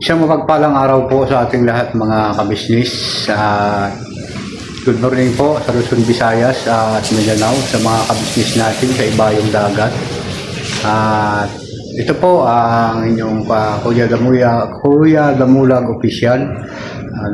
Isang mapagpalang araw po sa ating lahat mga kabisnis. Good morning po sa Luzon, Visayas at Mindanao sa mga kabisnis natin sa ibayong dagat. At ito po ang inyong Kuya Damulag Official.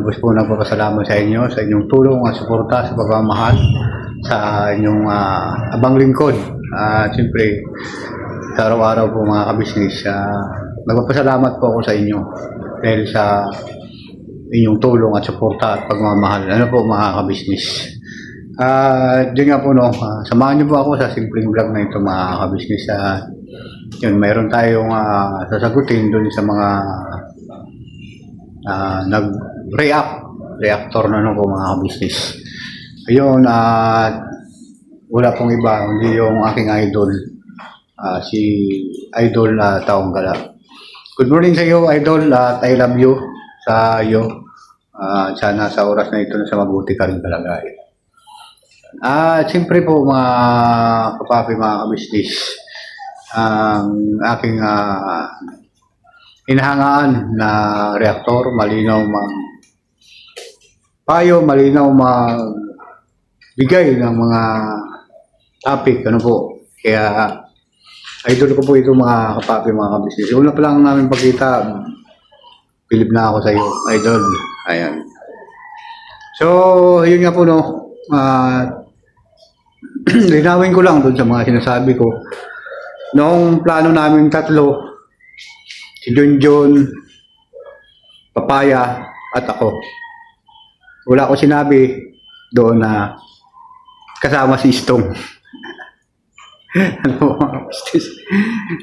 Lubos po nagpapasalamat sa inyo sa inyong tulong at suporta sa pagmamahal sa inyong abang lingkod. Siyempre, sa araw-araw po mga kabisnis, nagpapasalamat po ako sa inyo dahil sa inyong tulong at suporta at pagmamahal. Ano po mga kabisnis? Diyan nga po samahan niyo po ako sa simpleng vlog na ito mga kabisnis. Yun, mayroon tayong sasagutin dun sa mga reactor na po mga kabisnis. Ayun, wala pong iba, hindi yung aking idol, si Idol Taong Gala. Good morning sa iyo, Idol, at I love you sa iyo. Sana sa oras na ito sa mabuti ka rin talaga. Siyempre po mga kapapi, mga kabisnis, ang aking hinahangaan na reaktor, malinaw payo, malinaw bigay ng mga topic, ano po. Kaya idol ko po ito mga kapapi, mga kabisnis. Una pa lang namin pagkita, bilib na ako sa iyo, idol. Ayan. So, yun nga po linawin ko lang doon sa mga sinasabi ko. Noong plano namin tatlo, si Junjun, Papaya, at ako. Wala ko sinabi doon na kasama si Istong.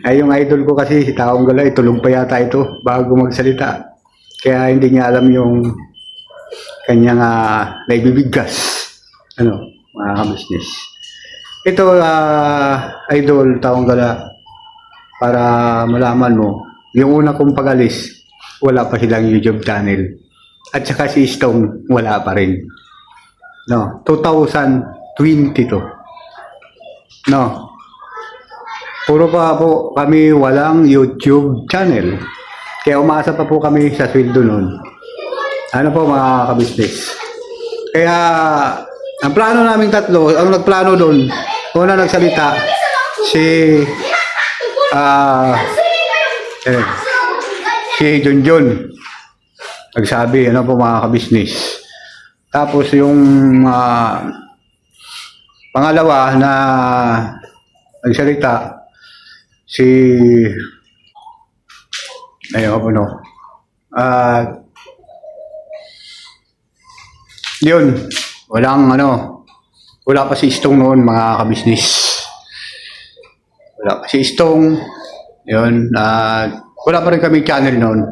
Ay, yung idol ko kasi si Taong Gala, tulog pa yata ito bago magsalita. Kaya hindi niya alam yung kanyang naibibigkas. Mga kabisnes. Ito, idol Taong Gala, para malaman mo, yung una kong pag-alis, wala pa silang YouTube channel. At saka si Istong, wala pa rin. 2022. Puro pa po kami walang YouTube channel. Kaya umaasa pa po kami sa sweldo nun. Ano po mga kabisnes. Kaya ang plano naming tatlo, ang nagplano doon, una nagsalita si Junjun. Nagsabi, ano po mga kabisnes. Tapos yung pangalawa na nagsalita si yun, wala pa si Istong noon mga kabisnes. Wala pa si Istong. Yun, wala pa rin kami channel noon.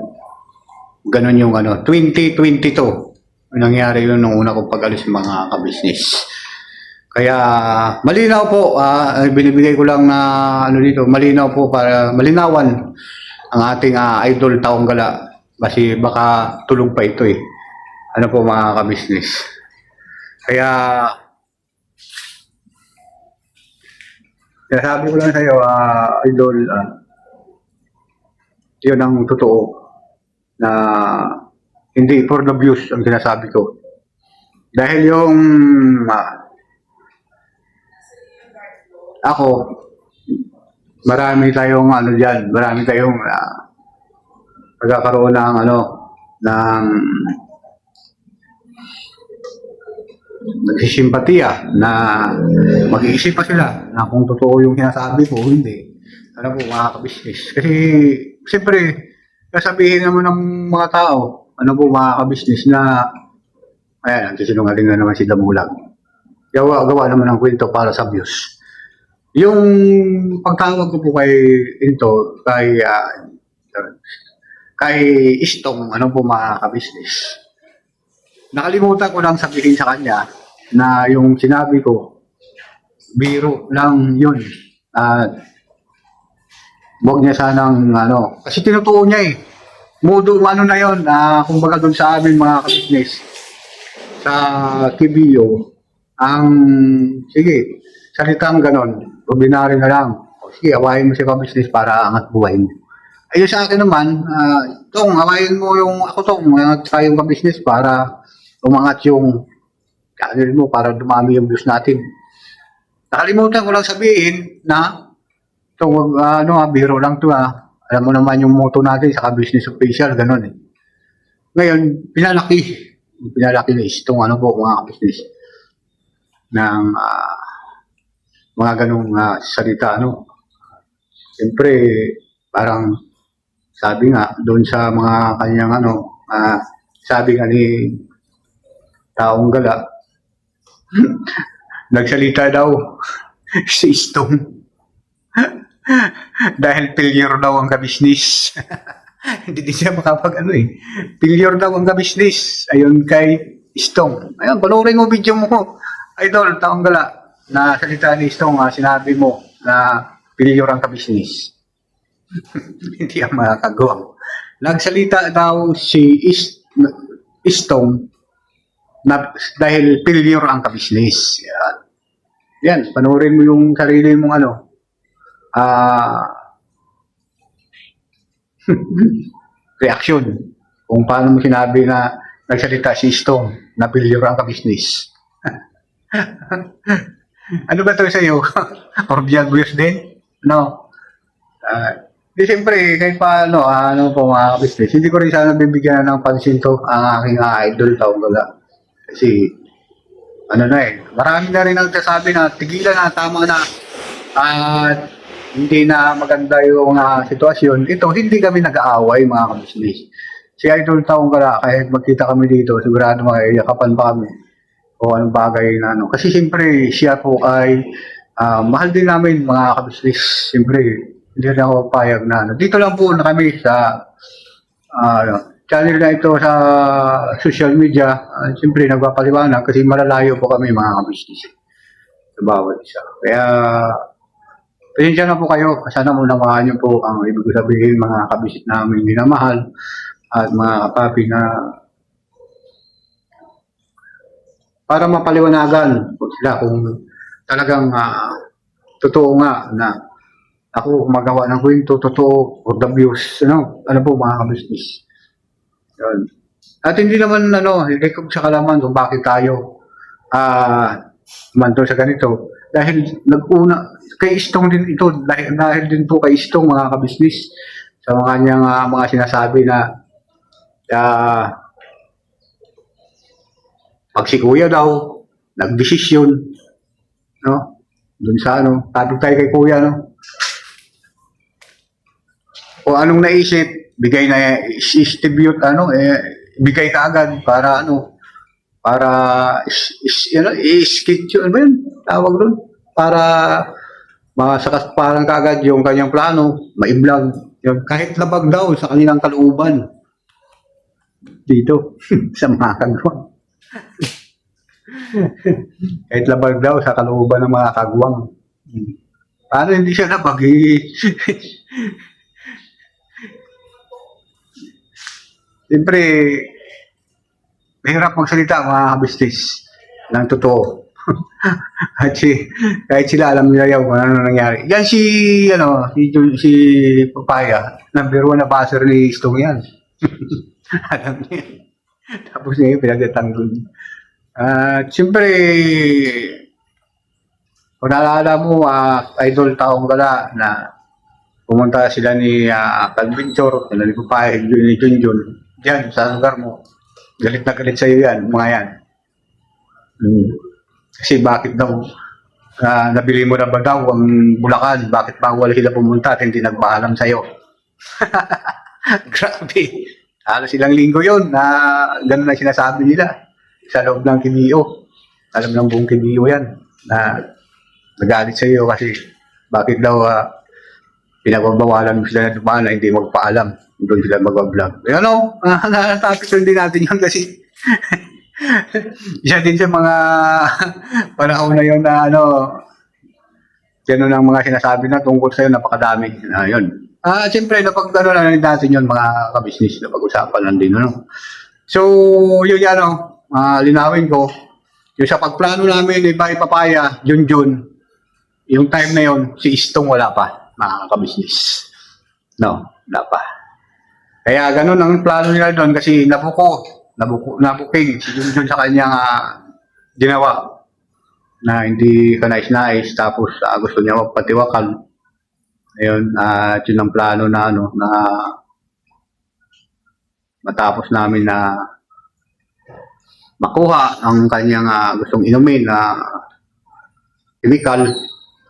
Ganon yung 2022. Nangyari yun nung una kong pag-alis mga kabisnes. Kaya malinaw po, binibigay ko lang na dito, malinaw po para malinawan ang ating idol Taong Gala. Kasi baka tulog pa ito eh. Ano po mga kabisnes. Kaya sabi ko lang sa iyo, idol, yun ang totoo na hindi for the views ang sinasabi ko. Dahil yung ako, marami tayong dyan, marami tayong magkakaroon ng ng nagsisimpatiya na mag-iisip pa sila na kung totoo yung sinasabi ko, hindi. Ano po mga kabisnes. Kasi siyempre, sasabihin naman ng mga tao, mga kabisnes na ayan, nagsisinungaling na naman si Damulag. Gawa naman ng kwento para sa views. Yung pagtawag ko po kay Istong, po mga kabisnes. Nakalimutan ko lang sabihin sa kanya na yung sinabi ko, biro lang yun. Huwag niya sanang kasi tinutuo niya eh. Modo na yun, kumbaga dun sa amin mga kabisnes, sa TBO, sige, salitang ganon, ordinary na lang. Sige, awahin mo si kabisnes para angat buhay mo. Ayun sa akin naman, Tong, hawayin mo yung ako Tong, tsaka yung ka-business para umangat yung channel mo para dumami yung views natin. Nakalimutan ko lang sabihin na Tong, biro lang to Alam mo naman yung motto natin sa business official, ganun eh. Ngayon, pinalaki na is itong mga business ng mga ganung salita, Siyempre, parang sabi nga doon sa mga kanyang sabi nga ni Taong Gala, nagsalita daw si Istong dahil failure daw ang ka-business. Hindi din siya failure daw ang ka-business. Ayun kay Istong. Ayun, panoorin mo video mo, Idol, Taong Gala, na salita ni Istong, sinabi mo na failure ang ka-business. Hindi ang makakagawa. Nagsalita daw si Istong na dahil failure ang ka-business. Yan, panoorin mo yung sarili mong reaction kung paano mo sinabi na nagsalita si Istong na failure ang ka-business. Ano ba ito sa'yo? Or viewers din? No? Di siyempre, kahit paano, po mga ka-business, hindi ko rin sana bibigyan ng pansin to ang aking idol, Taong Gala. Kasi, marami na rin nagsasabi na tigilan na, tama na, at hindi na maganda yung sitwasyon. Ito, hindi kami nag-aaway, mga ka-business. Si Idol Taong Gala, kahit magkita kami dito, sigurado makikikapan pa kami o anong bagay na Kasi siyempre, siya po ay mahal din namin, mga ka-business. Siyempre, hindi na ako payag na Dito lang po na kami sa channel na ito sa social media. Siyempre, nagpapaliwanag kasi malalayo po kami, mga ka-business. Sa bawat isa. Kaya, pasensya na po kayo. Sana munawaan niyo po ang ibig sabihin, mga kabisit namin minamahal at mga kapapi na para mapaliwanagan po sila kung talagang totoo nga na ako magawa ng kwento, totoo, or the views, po mga kabisnis. Yun. At hindi naman, hindi ko sa kalaman kung bakit tayo manto sa ganito. Dahil nag-una, kay Istong din ito, dahil din po kay Istong, mga kabisnis, sa mga kanyang mga sinasabi na pag si Kuya daw, nagdesisyon, dun sa tatog tayo kay Kuya, o anong naisip, bigay na distribute, bigay ka agad para para i-schedule, ba yun? Tawag doon, para masakas parang kaagad yung kanyang plano, ma-vlog, yun, kahit labag daw sa kanilang kalooban dito sa mga kagwang. Kahit labag daw sa kalooban ng mga kagwang. Paano hindi siya labag? Siyempre, mahirap magsalita, mga kabistis, ng totoo. At kahit sila alam nila yung kung ano nangyari. Yan si Papaya, number 1 na buzzer ni Istong yan. Alam niya. Tapos niya pinagtatanggol. Siyempre, kung naalala mo, Idol Taong Gala, na pumunta sila ni Calvintor, ni Papaya, ni Junjun, diyan sa lugar mo. Galit na galit sa'yo yan, mga yan. Kasi bakit daw nabili mo na ba daw ang Bulacan? Bakit bawal sila pumunta at hindi nagpaalam sa'yo? Grabe. Halos ilang linggo yun na gano'n na sinasabi nila sa loob ng KBO. Alam ng buong KBO yan na nagalit sa'yo kasi bakit daw pinagbabawalan mo sila na dumaan na hindi magpaalam. Doon sila mag-vlog. Topic din natin yun kasi isa din sa mga panahon na yun na gano'n ang mga sinasabi na tungkol sa'yo, napakadami. Yun. Siyempre, napag-ano na natin yun, mga kabisnis, napag-usapan lang din. So, yun linawin ko. Yung sa pagplano namin ni Bay Papaya, Junjun, yung time na yun, si Istong wala pa, mga kabisnis. No, wala pa. Kaya ganun ang plano nila doon kasi nabuking yun sa kanyang ginawa na hindi ka nais-nais tapos gusto niya magpatiwakal. Ayun, yun ang plano na na matapos namin na makuha ang kanyang gustong inumin na chemical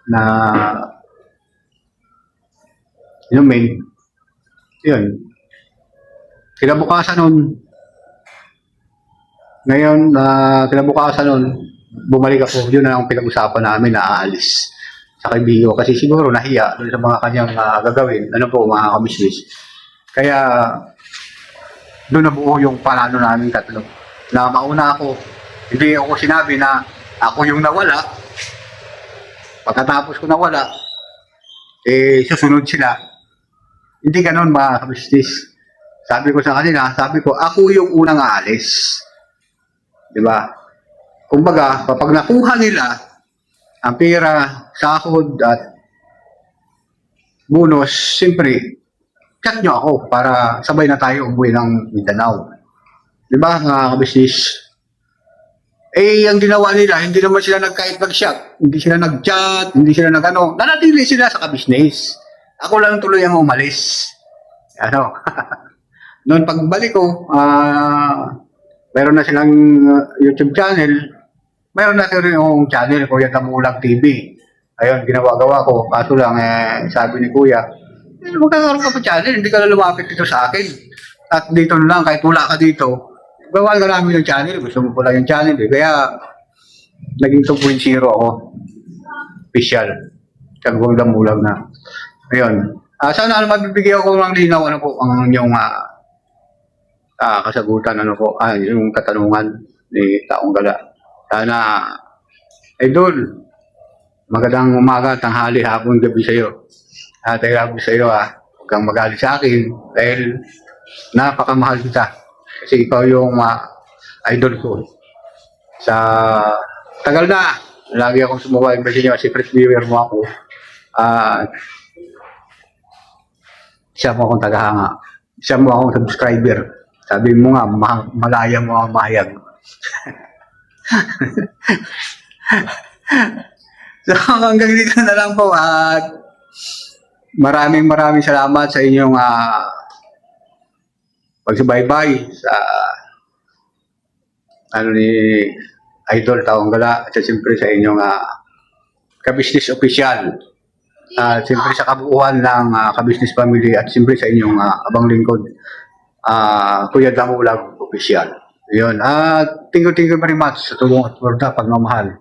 na inumin. Yun. Kinabukasan nun, ngayon, kinabukasan nun, bumalik ako, yun na ang pinag-usapan namin na aalis sa kaibigan ko. Kasi siguro nahiya doon sa mga kanyang gagawin. Ano po, mga kabisnes. Kaya, doon nabuo yung panalo namin tatlo. Na mauna ako, hindi ako sinabi na ako yung nawala. Pagkatapos ko nawala, susunod sila. Hindi ganon mga kabisnes. Sabi ko sa kanila, ako yung unang aalis. Diba? Kumbaga, kapag nakuha nila ang pera, sahod at bonus, siyempre, chat nyo ako para sabay na tayo umuwi ng Mindanao. Diba, mga kabisnes? Ang ginawa nila, hindi naman sila kahit nag-shot, hindi sila nag-chat, hindi sila nag-ano, nanatili sila sa kabisnes. Ako lang tuloy ang umalis. Ano? Noon pagbalik ko, mayroon na silang YouTube channel, mayroon na rin yung channel, Kuya Damulag TV. Ayun, ginawa-gawa ko. Kaso lang, sabi ni Kuya, magkakaroon ka pa channel, hindi ka na lumapit dito sa akin. At dito na lang, kahit wala ka dito, gawa ka namin ng channel, gusto mo pala yung channel. Kaya, naging 2.0 ako. Official. Kagawang Damulag na. Ayun. Sana mabibigyan ko ng linaw, ano po, ang inyong kasagutan, ano po, yung katanungan ni Taong Gala. Sana, idol, magandang umaga, tanghali, hapon, gabi sa'yo. I love you sa'yo, huwag kang magalit sa akin dahil napakamahal kita. Kasi ikaw yung idol ko. Sa tagal na, lagi akong sumuwag kasi niya, secret viewer mo ako. Siya mo akong tagahanga. Siya mo akong subscriber. Sabi mo nga, malaya mo ang mayag. So, hanggang dito na lang po at maraming salamat sa inyong pagsubaybay sa ni Idol Taong Gala at siyempre sa inyong Kabisnes Official. Siyempre sa kabuuan ng Kabisnes Family at siyempre sa inyong abang lingkod, Kuya Damulag Official. Yun. Thank you very much sa tulong at pagmamahal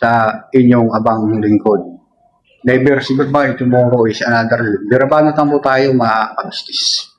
sa inyong abang lingkod. Never say goodbye, tomorrow is another day. Birabanat lang po tayo mga kabisnes.